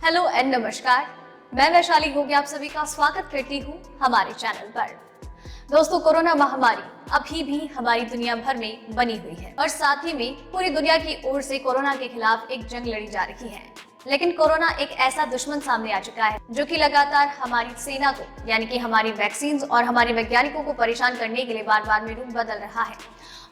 Hello and नमस्कार, मैं वैशाली गोगी आप सभी का स्वागत करती हूँ हमारे चैनल पर। दोस्तों, कोरोना महामारी अभी भी हमारी दुनिया भर में बनी हुई है और साथ ही में पूरी दुनिया की ओर से कोरोना के खिलाफ एक जंग लड़ी जा रही है। लेकिन कोरोना एक ऐसा दुश्मन सामने आ चुका है जो कि लगातार हमारी सेना को यानी कि हमारी वैक्सीन और हमारे वैज्ञानिकों को परेशान करने के लिए बार बार में रूप बदल रहा है।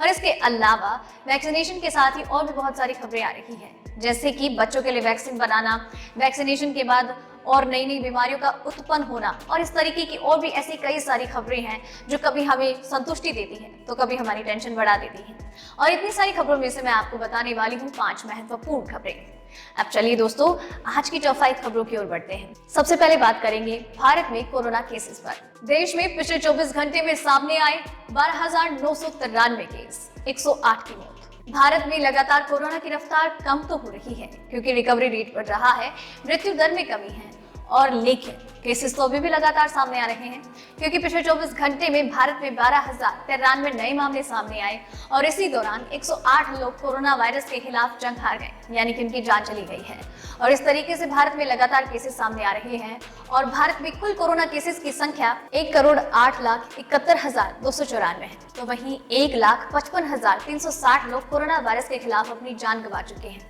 और इसके अलावा वैक्सीनेशन के साथ ही और भी बहुत सारी खबरें आ रही हैं, जैसे कि बच्चों के लिए वैक्सीन बनाना, वैक्सीनेशन के बाद और नई नई बीमारियों का उत्पन्न होना और इस तरीके की और भी ऐसी कई सारी खबरें हैं जो कभी हमें संतुष्टि देती हैं तो कभी हमारी टेंशन बढ़ा देती हैं। और इतनी सारी खबरों में से मैं आपको बताने वाली हूँ 5 महत्वपूर्ण खबरें। अब चलिए दोस्तों, आज की टॉप 5 खबरों की ओर बढ़ते हैं। सबसे पहले बात करेंगे भारत में कोरोना केसेस पर। देश में पिछले 24 घंटे में सामने आए 12,993 केस, 108 की मौत। भारत में लगातार कोरोना की रफ्तार कम तो हो रही है क्योंकि रिकवरी रेट बढ़ रहा है, मृत्यु दर में कमी है, और लेकिन केसेस तो अभी भी लगातार सामने आ रहे हैं क्योंकि पिछले 24 घंटे में भारत में 12,093 नए मामले सामने आए और इसी दौरान 108 लोग कोरोना वायरस के खिलाफ जंग हार गए, यानी कि उनकी जान चली गई है। और इस तरीके से भारत में लगातार केसेस सामने आ रहे हैं और भारत में कुल कोरोना केसेस की संख्या 1,08,71,294 है। तो वहीं 1,55,360 लोग कोरोना वायरस के खिलाफ अपनी जान गंवा चुके हैं।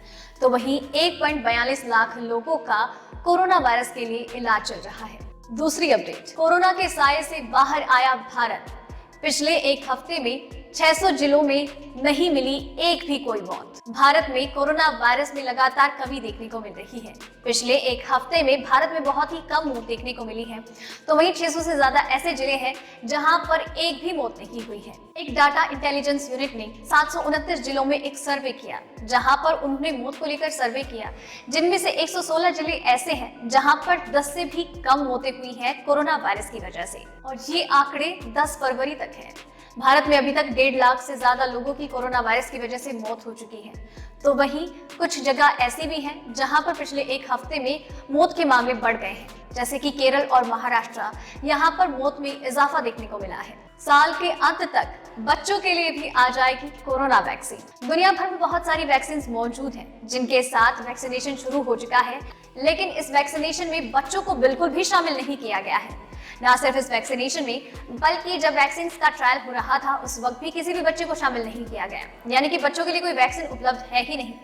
तो वहीं 1.42 लाख लोगों का कोरोना वायरस के लिए इलाज चल रहा है। दूसरी अपडेट, कोरोना के साये से बाहर आया भारत। पिछले एक हफ्ते में 600 जिलों में नहीं मिली एक भी कोई मौत। भारत में कोरोना वायरस में लगातार कमी देखने को मिल रही है। पिछले एक हफ्ते में भारत में बहुत ही कम मौत देखने को मिली है। तो वहीं 600 से ज्यादा ऐसे जिले हैं जहां पर एक भी मौत नहीं हुई है। एक डाटा इंटेलिजेंस यूनिट ने 729 जिलों में एक सर्वे किया, जहां पर उन्होंने मौत को लेकर सर्वे किया, जिनमें से 116 जिले ऐसे हैं जहां पर 10 से भी कम मौतें हुई हैं कोरोना वायरस की वजह से, और ये आंकड़े 10 फरवरी तक है। भारत में अभी तक 1.5 लाख से ज्यादा लोगों की कोरोना वायरस की वजह से मौत हो चुकी है। तो वहीं कुछ जगह ऐसी भी हैं जहां पर पिछले एक हफ्ते में मौत के मामले बढ़ गए हैं, जैसे कि केरल और महाराष्ट्र। यहाँ पर मौत में इजाफा देखने को मिला है। साल के अंत तक बच्चों के लिए भी आ जाएगी कोरोना वैक्सीन। दुनिया भर में बहुत सारी वैक्सीन मौजूद हैं जिनके साथ वैक्सीनेशन शुरू हो चुका है, लेकिन इस वैक्सीनेशन में बच्चों को बिल्कुल भी शामिल नहीं किया गया है। न सिर्फ इस वैक्सीनेशन में, बल्कि जब वैक्सीन का ट्रायल हो रहा था उस वक्त भी किसी भी बच्चे को शामिल नहीं किया गया, यानी कि बच्चों के लिए कोई वैक्सीन उपलब्ध है ही नहीं।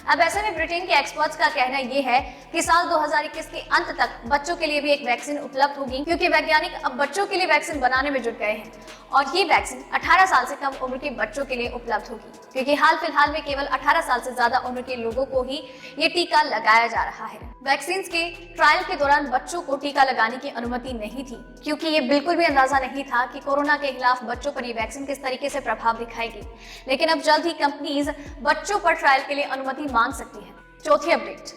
अब ऐसे में ब्रिटेन के एक्सपर्ट्स का कहना यह है कि साल 2021 के अंत तक बच्चों के लिए भी एक वैक्सीन उपलब्ध होगी, क्योंकि वैज्ञानिक अब बच्चों के लिए वैक्सीन बनाने में जुट गए हैं और ये वैक्सीन 18 साल से कम उम्र के बच्चों के लिए उपलब्ध होगी, क्योंकि हाल फिलहाल में केवल 18 साल से ज्यादा उम्र के लोगों को ही ये टीका लगाया जा रहा है। वैक्सीन के ट्रायल के दौरान बच्चों को टीका लगाने की अनुमति नहीं थी, क्योंकि ये बिल्कुल भी अंदाजा नहीं था कि कोरोना के खिलाफ बच्चों पर ये वैक्सीन किस तरीके से प्रभाव दिखाएगी। लेकिन अब जल्द ही कंपनीज बच्चों पर ट्रायल के लिए अनुमति मांग सकती है। चौथी अपडेट,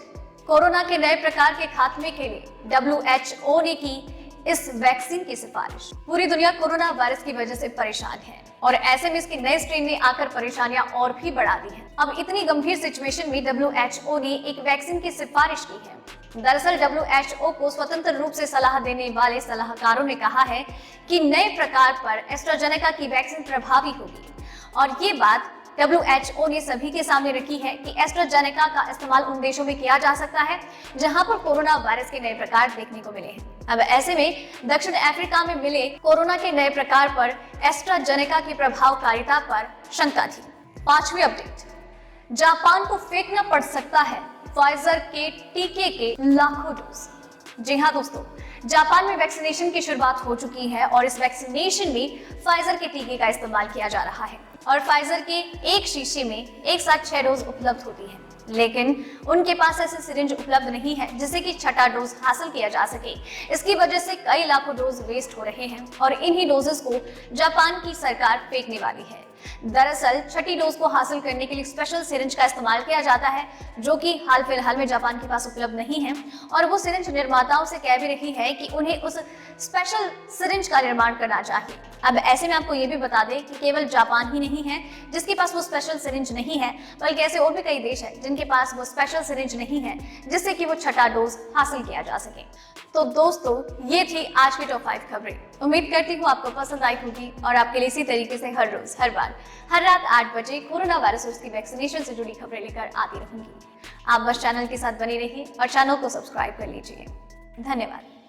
कोरोना के नए प्रकार के खात्मे के लिए WHO ने की इस वैक्सीन की सिफारिश। पूरी दुनिया कोरोना वायरस की वजह से परेशान है और ऐसे में इसके नए स्ट्रेन ने आकर परेशानियां और भी बढ़ा दी हैं। अब इतनी गंभीर सिचुएशन में WHO ने एक वैक्सीन की सिफारिश की है। दरअसल WHO को स्वतंत्र रूप से सलाह देने वाले सलाहकारों ने कहा है कि नए प्रकार पर एस्ट्राजेनेका की वैक्सीन प्रभावी होगी, और ये बात WHO ने सभी के सामने रखी है कि एस्ट्राजेनेका का इस्तेमाल उन देशों में किया जा सकता है जहां पर कोरोना वायरस के नए प्रकार देखने को मिले हैं। अब ऐसे में दक्षिण अफ्रीका में मिले कोरोना के नए प्रकार पर एस्ट्राजेनेका की प्रभावकारिता पर शंका थी। पांचवी अपडेट, जापान को फेंकना पड़ सकता है फाइजर के टीके के लाखों डोज। जी हाँ दोस्तों, जापान में वैक्सीनेशन की शुरुआत हो चुकी है और इस वैक्सीनेशन में फाइजर के टीके का इस्तेमाल किया जा रहा है और फाइजर के एक शीशे में एक साथ 6 डोज उपलब्ध होती है, लेकिन उनके पास ऐसे सिरिंज उपलब्ध नहीं है जिससे कि 6ठा डोज हासिल किया जा सके। इसकी वजह से कई लाखों डोज वेस्ट हो रहे हैं और इन्हीं डोजेस को जापान की सरकार फेंकने वाली है। दरअसल 6ठी डोज को हासिल करने के लिए स्पेशल सिरिंज का इस्तेमाल किया जाता है, जो कि हाल फिलहाल में जापान के पास उपलब्ध नहीं है, और वो सिरिंज निर्माताओं से कह भी रही है कि उन्हें उस स्पेशल सिरिंज का निर्माण करना चाहिए। अब ऐसे में आपको ये भी बता दें कि केवल जापान ही नहीं है जिसके पास वो स्पेशल सिरिंज नहीं है, बल्कि ऐसे और भी कई देश हैं जिनके पास वो स्पेशल सिरिंज नहीं है जिससे कि वो 6ठा डोज हासिल किया जा सके। तो दोस्तों, ये थी आज की टॉप 5 खबरें। उम्मीद करती हूँ आपको पसंद आई होगी और आपके लिए इसी तरीके से हर रोज हर बार हर रात 8 बजे कोरोना वायरस और उसकी वैक्सीनेशन से जुड़ी खबरें लेकर आती रहूंगी। आप बस चैनल के साथ बने रहिए और चैनल को सब्सक्राइब कर लीजिए। धन्यवाद।